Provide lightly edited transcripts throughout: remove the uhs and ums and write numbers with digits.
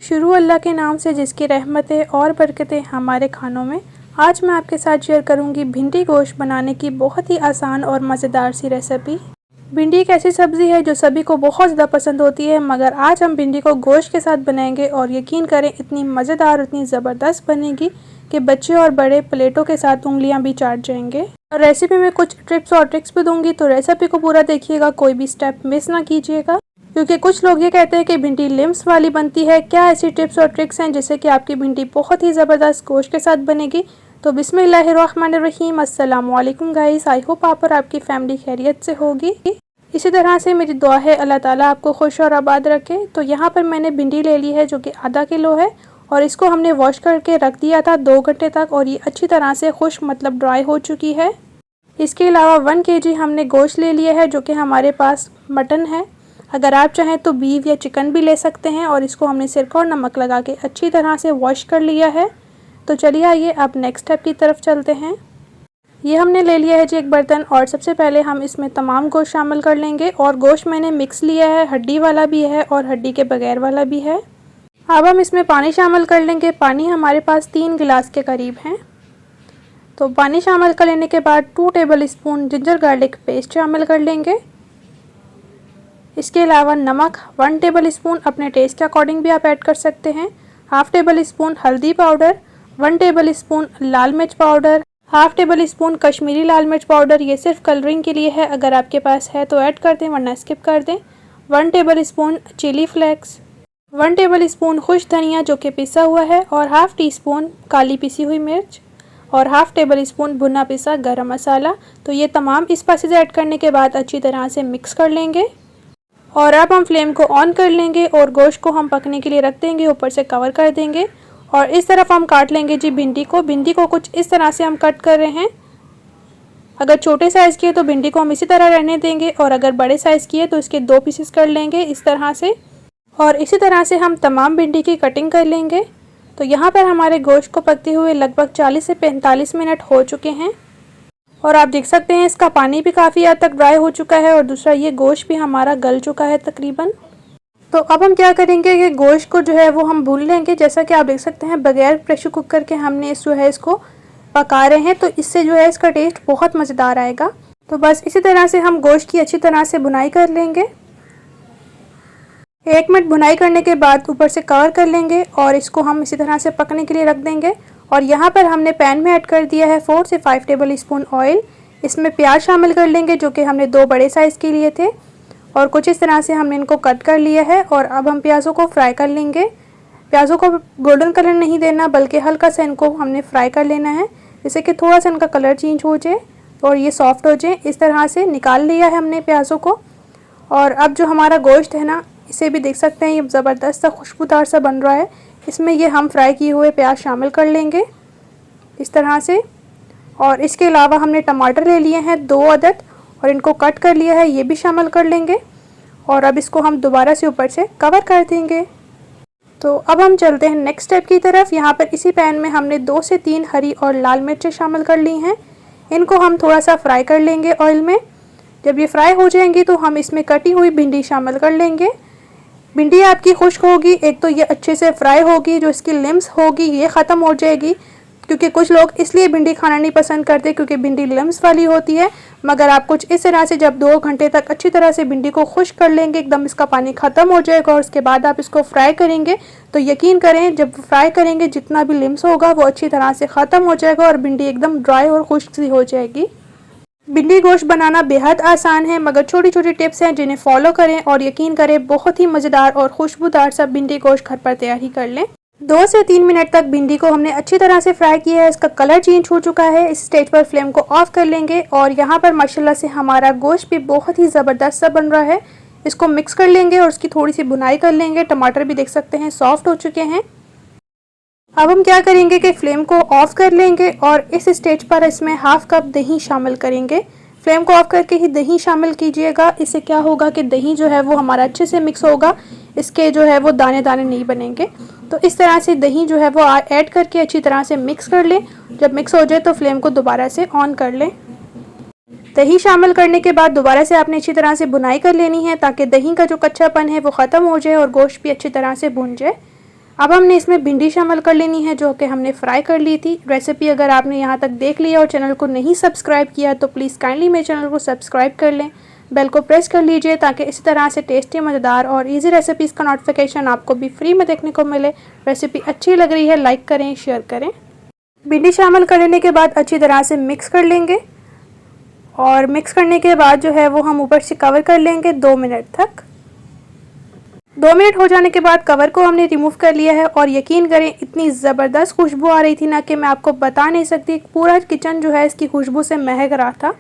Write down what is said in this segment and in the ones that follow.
शुरू अल्लाह के नाम से जिसकी रहमतें और बरकतें हमारे खानों में। आज मैं आपके साथ शेयर करूंगी भिंडी गोश्त बनाने की बहुत ही आसान और मज़ेदार सी रेसिपी। भिंडी एक ऐसी सब्ज़ी है जो सभी को बहुत ज़्यादा पसंद होती है, मगर आज हम भिंडी को गोश्त के साथ बनाएंगे और यकीन करें इतनी मज़ेदार और इतनी ज़बरदस्त बनेगी कि बच्चे और बड़े प्लेटों के साथ उंगलियां भी चाट जाएंगे। और रेसिपी में कुछ टिप्स और ट्रिक्स भी दूंगी, तो रेसिपी को पूरा देखिएगा, कोई भी स्टेप मिस ना कीजिएगा, क्योंकि कुछ लोग ये कहते हैं कि भिंडी लिम्स वाली बनती है। क्या ऐसी टिप्स और ट्रिक्स हैं जिससे कि आपकी भिंडी बहुत ही ज़बरदस्त गोश्त के साथ बनेगी। तो बिस्मिल्लाहिर्रहमानिर्रहीम, अस्सलाम वालेकुम गाइस। आई होप आप और आपकी फैमिली खैरियत से होगी। इसी तरह से मेरी दुआ है अल्लाह ताला आपको खुश और आबाद रखे। तो यहाँ पर मैंने भिंडी ले ली है जो कि आधा किलो है, और इसको हमने वॉश करके रख दिया था 2 घंटे तक, और ये अच्छी तरह से खुश्क मतलब ड्राई हो चुकी है। इसके अलावा 1 kg हमने गोश्त ले लिया है जो कि हमारे पास मटन है। अगर आप चाहें तो बीफ या चिकन भी ले सकते हैं, और इसको हमने सिरका और नमक लगा के अच्छी तरह से वॉश कर लिया है। तो चलिए आइए अब नेक्स्ट स्टेप की तरफ चलते हैं। ये हमने ले लिया है जी एक बर्तन, और सबसे पहले हम इसमें तमाम गोश्त शामिल कर लेंगे। और गोश्त मैंने मिक्स लिया है, हड्डी वाला भी है और हड्डी के बगैर वाला भी है। अब हम इसमें पानी शामिल कर लेंगे। पानी हमारे पास 3 गिलास के करीब हैं। तो पानी शामिल कर लेने के बाद 2 tablespoon ginger garlic paste शामिल कर लेंगे। इसके अलावा नमक 1 टेबल स्पून, अपने टेस्ट के अकॉर्डिंग भी आप ऐड कर सकते हैं। हाफ़ टेबल स्पून हल्दी पाउडर, 1 टेबल स्पून लाल मिर्च powder, half tablespoon Kashmiri लाल मिर्च पाउडर। ये सिर्फ कलरिंग के लिए है, अगर आपके पास है तो ऐड कर दें वरना स्किप कर दें। 1 tablespoon chilli flakes, 1 tablespoon खुश धनिया जो कि पिसा हुआ है, और हाफ़ टी स्पून काली पिसी हुई मिर्च, और हाफ़ टेबल स्पून भुना पिसा गरम मसाला। तो ये तमाम स्पाइसेस ऐड करने के बाद अच्छी तरह से मिक्स कर लेंगे। और अब हम फ्लेम को ऑन कर लेंगे और गोश्त को हम पकने के लिए रख देंगे, ऊपर से कवर कर देंगे। और इस तरफ हम काट लेंगे जी भिंडी को। भिंडी को कुछ इस तरह से हम कट कर रहे हैं। अगर छोटे साइज़ की है तो भिंडी को हम इसी तरह रहने देंगे, और अगर बड़े साइज़ की है तो इसके 2 पीसेस कर लेंगे इस तरह से। और इसी तरह से हम तमाम भिंडी की कटिंग कर लेंगे। तो यहाँ पर हमारे गोश्त को पकते हुए लगभग 40 से 45 मिनट हो चुके हैं, और आप देख सकते हैं इसका पानी भी काफ़ी हद तक ड्राई हो चुका है, और दूसरा ये गोश्त भी हमारा गल चुका है तकरीबन। तो अब हम क्या करेंगे कि गोश्त को जो है वो हम भून लेंगे। जैसा कि आप देख सकते हैं बगैर प्रेशर कुकर के हमने इसको पका रहे हैं, तो इससे जो है इसका टेस्ट बहुत मज़ेदार आएगा। तो बस इसी तरह से हम गोश्त की अच्छी तरह से बुनाई कर लेंगे। 1 मिनट बुनाई करने के बाद ऊपर से कवर कर लेंगे, और इसको हम इसी तरह से पकने के लिए रख देंगे। और यहाँ पर हमने पैन में ऐड कर दिया है 4 से 5 टेबल स्पून ऑयल। इसमें प्याज शामिल कर लेंगे जो कि हमने 2 बड़े साइज़ के लिए थे, और कुछ इस तरह से हमने इनको कट कर लिया है। और अब हम प्याज़ों को फ्राई कर लेंगे। प्याज़ों को गोल्डन कलर नहीं देना, बल्कि हल्का सा इनको हमने फ्राई कर लेना है, जिससे कि थोड़ा सा इनका कलर चेंज हो जाए और ये सॉफ्ट हो जाए। इस तरह से निकाल लिया है हमने प्याज़ों को। और अब जो हमारा गोश्त है ना, इसे भी देख सकते हैं ये ज़बरदस्त सा खुशबूदार सा बन रहा है। इसमें ये हम फ्राई किए हुए प्याज शामिल कर लेंगे इस तरह से। और इसके अलावा हमने टमाटर ले लिए हैं 2 अदद, और इनको कट कर लिया है, ये भी शामिल कर लेंगे। और अब इसको हम दोबारा से ऊपर से कवर कर देंगे। तो अब हम चलते हैं नेक्स्ट स्टेप की तरफ। यहाँ पर इसी पैन में हमने 2 से 3 हरी और लाल मिर्चें शामिल कर ली हैं। इनको हम थोड़ा सा फ्राई कर लेंगे ऑयल में। जब ये फ्राई हो जाएंगी तो हम इसमें कटी हुई भिंडी शामिल कर लेंगे। भिंडी आपकी खुश्क होगी, एक तो ये अच्छे से फ्राई होगी, जो इसकी लिम्स होगी ये ख़त्म हो जाएगी, क्योंकि कुछ लोग इसलिए भिंडी खाना नहीं पसंद करते क्योंकि भिंडी लिम्स वाली होती है। मगर आप कुछ इस तरह से जब 2 घंटे तक अच्छी तरह से भिंडी को खुश्क कर लेंगे, एकदम इसका पानी ख़त्म हो जाएगा, और उसके बाद आप इसको फ्राई करेंगे, तो यकीन करें जब फ्राई करेंगे जितना भी लिम्स होगा वो अच्छी तरह से ख़त्म हो जाएगा, और भिंडी एकदम ड्राई और खुश्क सी हो जाएगी। भिंडी गोश्त बनाना बेहद आसान है, मगर छोटी छोटी टिप्स हैं जिन्हें फॉलो करें और यकीन करें बहुत ही मज़ेदार और खुशबूदार सा भिंडी गोश्त घर पर तैयार ही कर लें। 2 से 3 मिनट तक भिंडी को हमने अच्छी तरह से फ्राई किया है। इसका कलर चेंज हो चुका है। इस स्टेज पर फ्लेम को ऑफ कर लेंगे, और यहाँ पर माशाल्लाह से हमारा गोश्त भी बहुत ही ज़बरदस्त सा बन रहा है। इसको मिक्स कर लेंगे और उसकी थोड़ी सी बुनाई कर लेंगे। टमाटर भी देख सकते हैं सॉफ्ट हो चुके हैं। अब हम क्या करेंगे कि फ्लेम को ऑफ़ कर लेंगे, और इस स्टेज पर इसमें हाफ़ कप दही शामिल करेंगे। फ्लेम को ऑफ करके ही दही शामिल कीजिएगा। इससे क्या होगा कि दही जो है वो हमारा अच्छे से मिक्स होगा, इसके जो है वो दाने दाने नहीं बनेंगे। तो इस तरह से दही जो है वो ऐड करके अच्छी तरह से मिक्स कर लें। जब मिक्स हो जाए तो फ्लेम को दोबारा से ऑन कर लें। दही शामिल करने के बाद दोबारा से आपने अच्छी तरह से बुनाई कर लेनी है, ताकि दही का जो कच्चापन है वो ख़त्म हो जाए और गोश्त भी अच्छी तरह से भुन जाए। अब हमने इसमें भिंडी शामिल कर लेनी है जो कि हमने फ्राई कर ली थी। रेसिपी अगर आपने यहाँ तक देख लिया और चैनल को नहीं सब्सक्राइब किया तो प्लीज़ काइंडली मेरे चैनल को सब्सक्राइब कर लें, बेल को प्रेस कर लीजिए ताकि इसी तरह से टेस्टी, मज़ेदार और इजी रेसिपीज़ का नोटिफिकेशन आपको भी फ्री में देखने को मिले। रेसिपी अच्छी लग रही है लाइक करें, शेयर करें। भिंडी शामिल कर लेने के बाद अच्छी तरह से मिक्स कर लेंगे और मिक्स करने के बाद जो है वो हम ऊपर से कवर कर लेंगे 2 मिनट तक। 2 मिनट हो जाने के बाद कवर को हमने रिमूव कर लिया है और यकीन करें इतनी ज़बरदस्त खुशबू आ रही थी ना कि मैं आपको बता नहीं सकती। पूरा किचन जो है इसकी खुशबू से महक रहा था।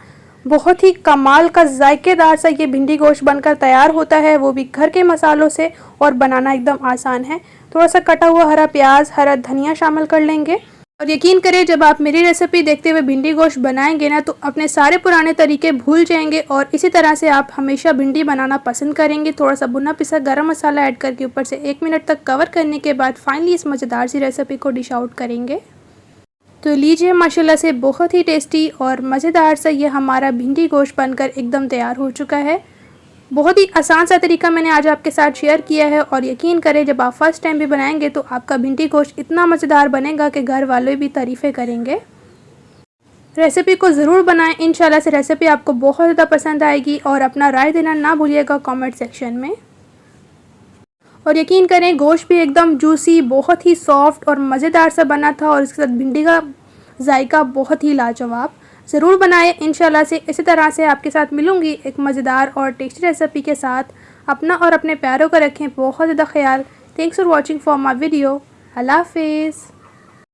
बहुत ही कमाल का जायकेदार सा ये भिंडी गोश्त बनकर तैयार होता है, वो भी घर के मसालों से, और बनाना एकदम आसान है। थोड़ा सा कटा हुआ हरा प्याज, हरा धनिया शामिल कर लेंगे और यकीन करें जब आप मेरी रेसिपी देखते हुए भिंडी गोश्त बनाएंगे ना तो अपने सारे पुराने तरीके भूल जाएंगे और इसी तरह से आप हमेशा भिंडी बनाना पसंद करेंगे। थोड़ा सा भुना पिसा गरम मसाला ऐड करके ऊपर से 1 मिनट तक कवर करने के बाद फाइनली इस मज़ेदार सी रेसिपी को डिश आउट करेंगे। तो लीजिए माशाल्लाह से बहुत ही टेस्टी और मज़ेदार सा ये हमारा भिंडी गोश्त बनकर एकदम तैयार हो चुका है। बहुत ही आसान सा तरीका मैंने आज आपके साथ शेयर किया है और यकीन करें जब आप फर्स्ट टाइम भी बनाएंगे तो आपका भिंडी गोश्त इतना मज़ेदार बनेगा कि घर वाले भी तारीफ़ें करेंगे। रेसिपी को ज़रूर बनाएं, इंशाल्लाह से रेसिपी आपको बहुत ज़्यादा पसंद आएगी और अपना राय देना ना भूलिएगा कमेंट सेक्शन में। और यकीन करें गोश्त भी एकदम जूसी, बहुत ही सॉफ्ट और मज़ेदार सा बना था और इसके साथ भिंडी का जायका बहुत ही लाजवाब। ज़रूर बनाएं, इंशाल्लाह से इसी तरह से आपके साथ मिलूँगी एक मज़ेदार और टेस्टी रेसिपी के साथ। अपना और अपने प्यारों का रखें बहुत ज़्यादा ख्याल। Thanks for watching for my video. अल्लाह हाफिज़।